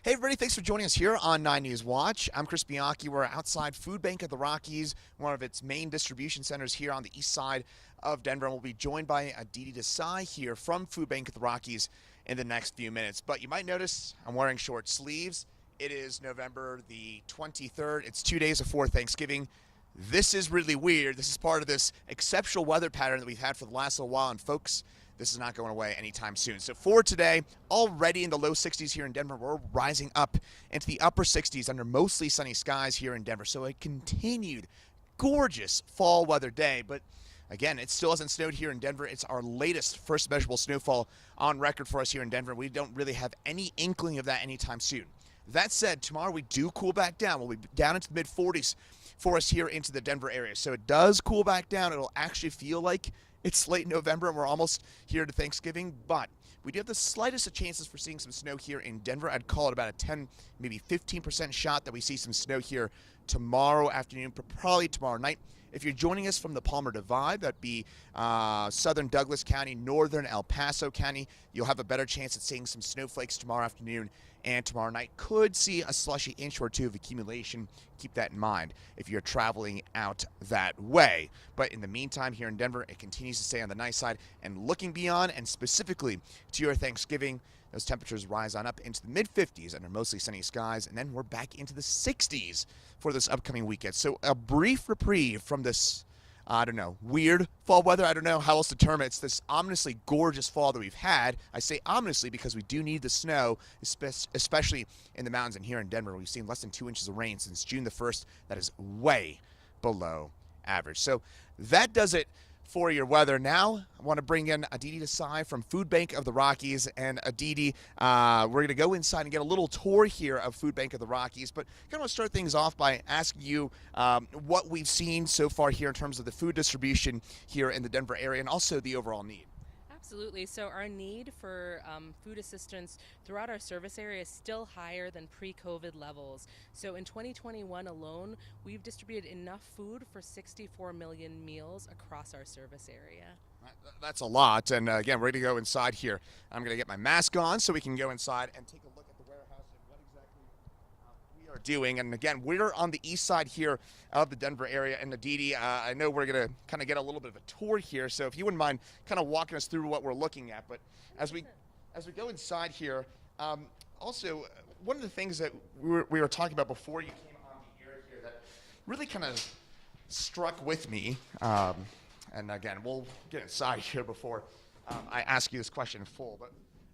Hey everybody, thanks for joining us here on 9 News Watch. I'm Chris Bianchi. We're outside Food Bank of the Rockies, one of its main distribution centers here on the east side of Denver. And we'll be joined by Aditi Desai here from Food Bank of the Rockies in the next few minutes. But you might notice I'm wearing short sleeves. It is November the 23rd. It's 2 days before Thanksgiving. This is really weird. This is part of this exceptional weather pattern that we've had for the last little while. And folks, this is not going away anytime soon. So for today, already in the low 60s here in Denver, we're rising up into the upper 60s under mostly sunny skies here in Denver. So a continued gorgeous fall weather day. But again, it still hasn't snowed here in Denver. It's our latest first measurable snowfall on record for us here in Denver. We don't really have any inkling of that anytime soon. That said, tomorrow we do cool back down. We'll be down into the mid 40s for us here into the Denver area. So it does cool back down. It'll actually feel like it's late November and we're almost here to Thanksgiving, but we do have the slightest of chances for seeing some snow here in Denver. I'd call it about a 10, maybe 15% shot that we see some snow here tomorrow afternoon, probably tomorrow night. If you're joining us from the Palmer Divide, that'd be southern Douglas County, northern El Paso County, you'll have a better chance at seeing some snowflakes tomorrow afternoon and tomorrow night. Could see a slushy inch or two of accumulation. Keep that in mind if you're traveling out that way. But in the meantime, here in Denver, it continues to stay on the nice side. And looking beyond, and specifically to your Thanksgiving, those temperatures rise on up into the mid-50s under mostly sunny skies, and then we're back into the 60s for this upcoming weekend. So a brief reprieve from this, I don't know, weird fall weather. I don't know how else to term it. It's this ominously gorgeous fall that we've had. I say ominously because we do need the snow, especially in the mountains and here in Denver. We've seen less than 2 inches of rain since June the 1st. That is way below average. So that does it for your weather. Now, I want to bring in Aditi Desai from Food Bank of the Rockies. And Aditi, we're going to go inside and get a little tour here of Food Bank of the Rockies. But I kind of want to start things off by asking you what we've seen so far here in terms of the food distribution here in the Denver area and also the overall need. Absolutely. So our need for food assistance throughout our service area is still higher than pre-COVID levels. So in 2021 alone, we've distributed enough food for 64 million meals across our service area. That's a lot. And again, we're going to go inside here. I'm going to get my mask on so we can go inside and take a look at the warehouse and what exactly we are doing. And again, we're on the east side here of the Denver area. And Aditi, I know we're going to kind of get a little bit of a tour here. So if you wouldn't mind kind of walking us through what we're looking at. But as we go inside here, also, one of the things that we were talking about before you came on the air here that really kind of struck with me, and again, we'll get inside here before I ask you this question in full. But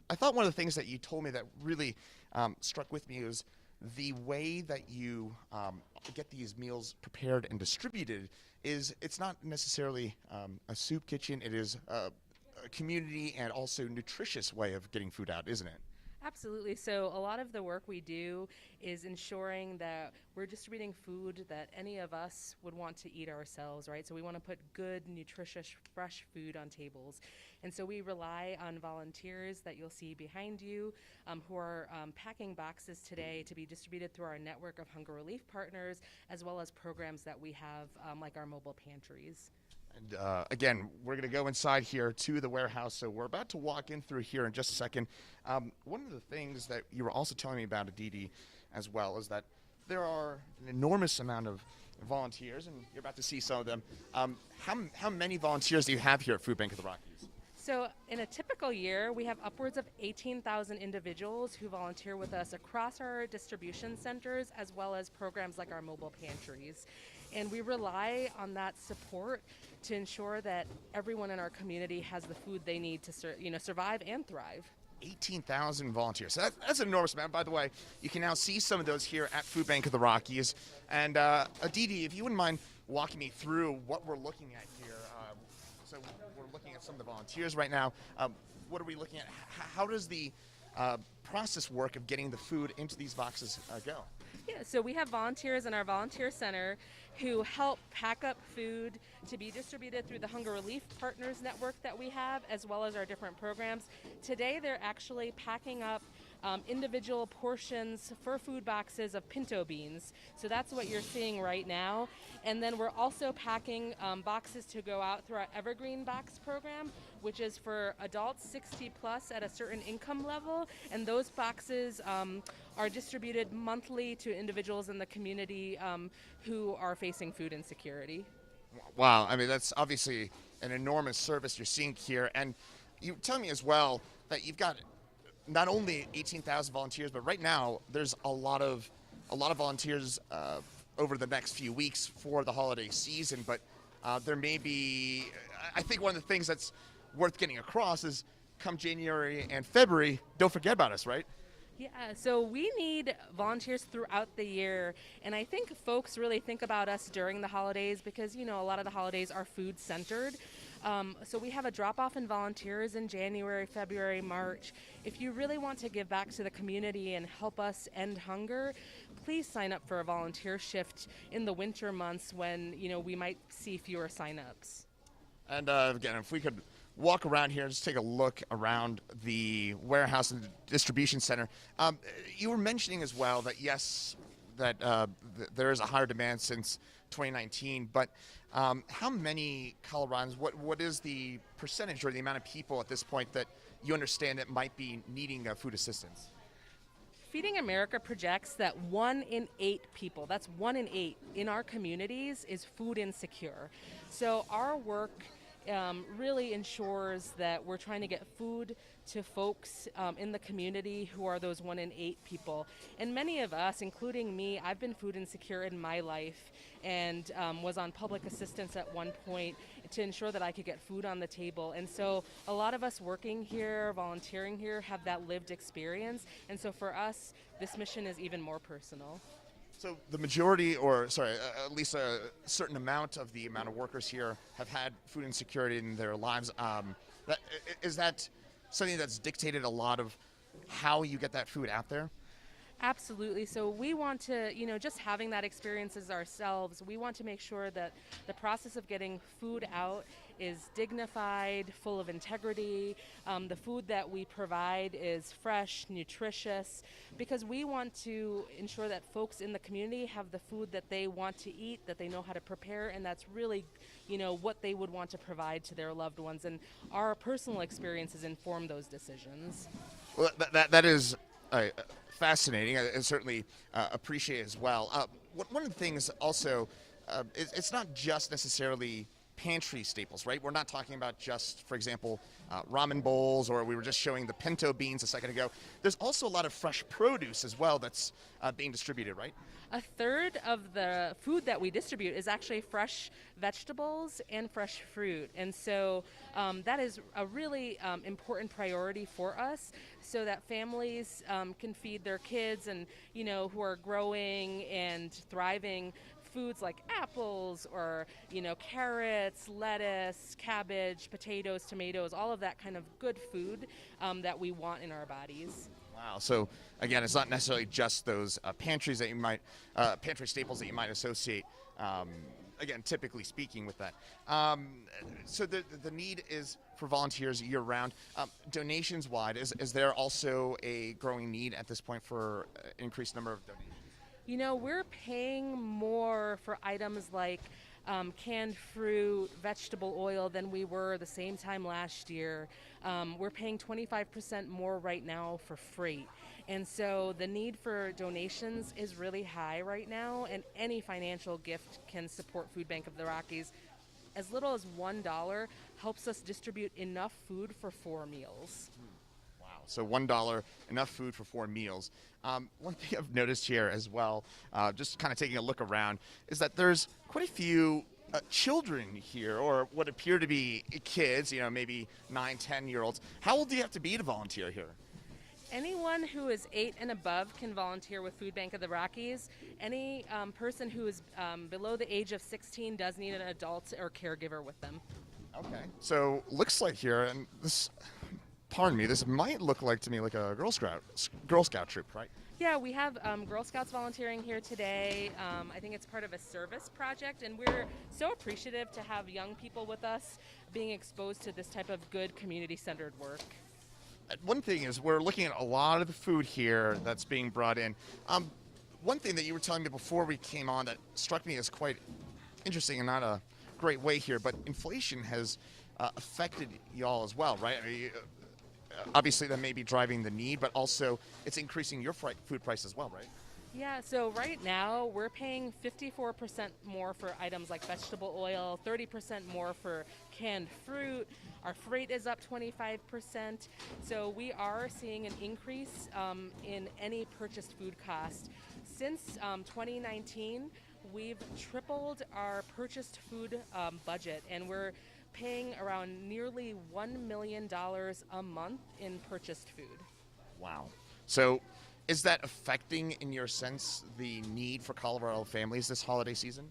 I thought one of the things that you told me that really struck with me was the way that you get these meals prepared and distributed is it's not necessarily a soup kitchen. It is a community and also nutritious way of getting food out, isn't it? Absolutely. So a lot of the work we do is ensuring that we're distributing food that any of us would want to eat ourselves, right? So we want to put good, nutritious, fresh food on tables. And so we rely on volunteers that you'll see behind you who are packing boxes today to be distributed through our network of hunger relief partners, as well as programs that we have like our mobile pantries. And again, we're going to go inside here to the warehouse. So we're about to walk in through here in just a second. One of the things that you were also telling me about, Aditi, as well, is that there are an enormous amount of volunteers, and you're about to see some of them. How many volunteers do you have here at Food Bank of the Rockies? So in a typical year, we have upwards of 18,000 individuals who volunteer with us across our distribution centers, as well as programs like our mobile pantries. And we rely on that support to ensure that everyone in our community has the food they need to survive and thrive. 18,000 volunteers. So that's an enormous amount. By the way, you can now see some of those here at Food Bank of the Rockies. And Aditi, if you wouldn't mind walking me through what we're looking at here. So we're looking at some of the volunteers right now. What are we looking at? How does the process work of getting the food into these boxes go? Yeah, so we have volunteers in our volunteer center who help pack up food to be distributed through the Hunger Relief Partners network that we have, as well as our different programs. Today, they're actually packing up individual portions for food boxes of pinto beans. So that's what you're seeing right now. And then we're also packing boxes to go out through our Evergreen Box program, which is for adults 60 plus at a certain income level. And those boxes are distributed monthly to individuals in the community who are facing food insecurity. Wow, I mean, that's obviously an enormous service you're seeing here. And you tell me as well that you've got not only 18,000 volunteers, but right now there's a lot of volunteers over the next few weeks for the holiday season. But there may be, I think one of the things that's worth getting across is come January and February, don't forget about us, right? Yeah, so we need volunteers throughout the year, and I think folks really think about us during the holidays because, you know, a lot of the holidays are food centered. So we have a drop-off in volunteers in January, February, March. If you really want to give back to the community and help us end hunger, please sign up for a volunteer shift in the winter months when, you know, we might see fewer sign-ups. And again, if we could walk around here and just take a look around the warehouse and distribution center. You were mentioning as well that yes, that there is a higher demand since 2019, but how many Coloradans, what is the percentage or the amount of people at this point that you understand that might be needing food assistance? Feeding America projects that 1 in 8 people, that's 1 in 8 in our communities, is food insecure. So our work really ensures that we're trying to get food to folks in the community who are those 1 in 8 people. And many of us, including me, I've been food insecure in my life and was on public assistance at one point to ensure that I could get food on the table. And so a lot of us working here, volunteering here, have that lived experience. And so for us, this mission is even more personal. So the majority, or sorry, at least a certain amount of the amount of workers here have had food insecurity in their lives. Is that something that's dictated a lot of how you get that food out there? Absolutely. So we want to, you know, just having that experience as ourselves, we want to make sure that the process of getting food out is dignified, full of integrity. The food that we provide is fresh, nutritious, because we want to ensure that folks in the community have the food that they want to eat, that they know how to prepare, and that's really, you know, what they would want to provide to their loved ones. And our personal experiences inform those decisions. Well, that is fascinating. I certainly appreciate it as well. One of the things also, it's not just necessarily pantry staples, right? We're not talking about just, for example, ramen bowls, or we were just showing the pinto beans a second ago. There's also a lot of fresh produce as well that's being distributed, right? A third of the food that we distribute is actually fresh vegetables and fresh fruit. And so that is a really important priority for us so that families can feed their kids and, you know, who are growing and thriving foods like apples or, you know, carrots, lettuce, cabbage, potatoes, tomatoes, all of that kind of good food that we want in our bodies. Wow. So again, it's not necessarily just those pantries that you might, pantry staples that you might associate. Again, typically speaking with that. So the need is for volunteers year round. Donations wide, is there also a growing need at this point for increased number of donations? You know, we're paying more for items like canned fruit, vegetable oil than we were the same time last year. We're paying 25% more right now for freight. And so the need for donations is really high right now, and any financial gift can support Food Bank of the Rockies. As little as $1 helps us distribute enough food for 4 meals. Wow. So $1, enough food for 4 meals. One thing I've noticed here as well, just kind of taking a look around, is that there's quite a few children here, or what appear to be kids, you know, maybe 9, 10-year-olds. How old do you have to be to volunteer here? Anyone who is 8 and above can volunteer with Food Bank of the Rockies. Any person who is below the age of 16 does need an adult or caregiver with them. Okay. So looks like here, and this, pardon me, this might look like to me like a Girl Scout troop, right? Yeah, we have Girl Scouts volunteering here today. I think it's part of a service project, and we're so appreciative to have young people with us being exposed to this type of good community-centered work. One thing is we're looking at a lot of the food here that's being brought in. One thing that you were telling me before we came on that struck me as quite interesting and not a great way here, but inflation has affected y'all as well, right? I mean, obviously, that may be driving the need, but also it's increasing your food price as well, right? Yeah, so right now we're paying 54% more for items like vegetable oil, 30% more for canned fruit. Our freight is up 25%. So we are seeing an increase in any purchased food cost. Since 2019, we've tripled our purchased food budget, and we're paying around nearly $1 million a month in purchased food. Wow. So, is that affecting, in your sense, the need for Colorado families this holiday season?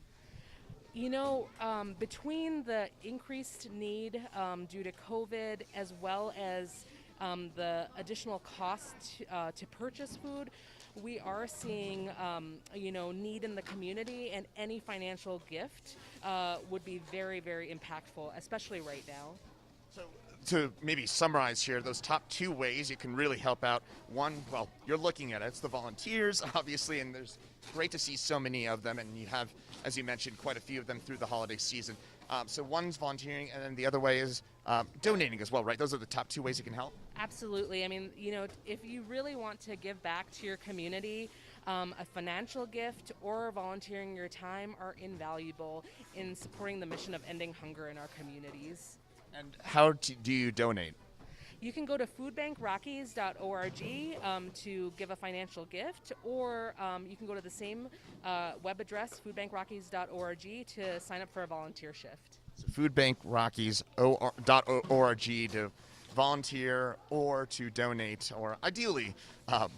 Between the increased need due to COVID as well as the additional cost to purchase food, we are seeing, need in the community, and any financial gift would be very, very impactful, especially right now. So, to maybe summarize here, those top two ways you can really help out. One, well, you're looking at it. It's the volunteers, obviously, and there's great to see so many of them, and you have, as you mentioned, quite a few of them through the holiday season. So one's volunteering, and then the other way is donating as well, right? Those are the top two ways you can help. Absolutely. I mean, if you really want to give back to your community, a financial gift or volunteering your time are invaluable in supporting the mission of ending hunger in our communities. And how do you donate? You can go to foodbankrockies.org to give a financial gift, or you can go to the same web address, foodbankrockies.org, to sign up for a volunteer shift. So foodbankrockies.org to volunteer or to donate, or ideally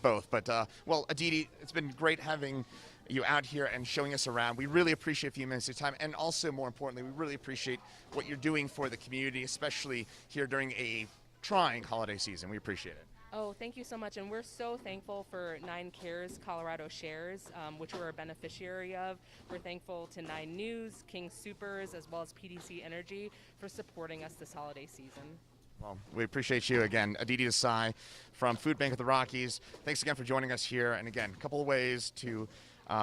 both. But, well, Aditi, it's been great having you out here and showing us around. We really appreciate a few minutes of your time, and also, more importantly, we really appreciate what you're doing for the community, especially here during a trying holiday season. We appreciate it. Oh, thank you so much. And we're so thankful for 9Cares Colorado Shares, which we're a beneficiary of. We're thankful to 9 News, King Supers, as well as PDC Energy for supporting us this holiday season. Well, we appreciate you again, Aditi Desai from Food Bank of the Rockies. Thanks again for joining us here. And again, a couple of ways to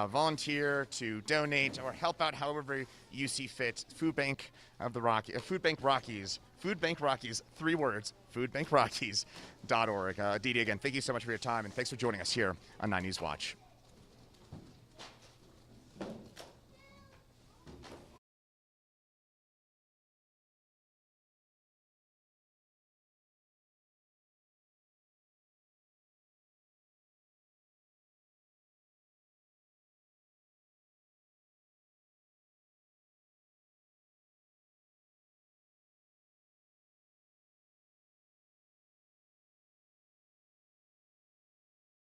volunteer, to donate, or help out however you see fit. Food Bank of the Rockies, Food Bank Rockies, 3 words, foodbankrockies.org. Aditi, again, thank you so much for your time, and thanks for joining us here on 9 News Watch.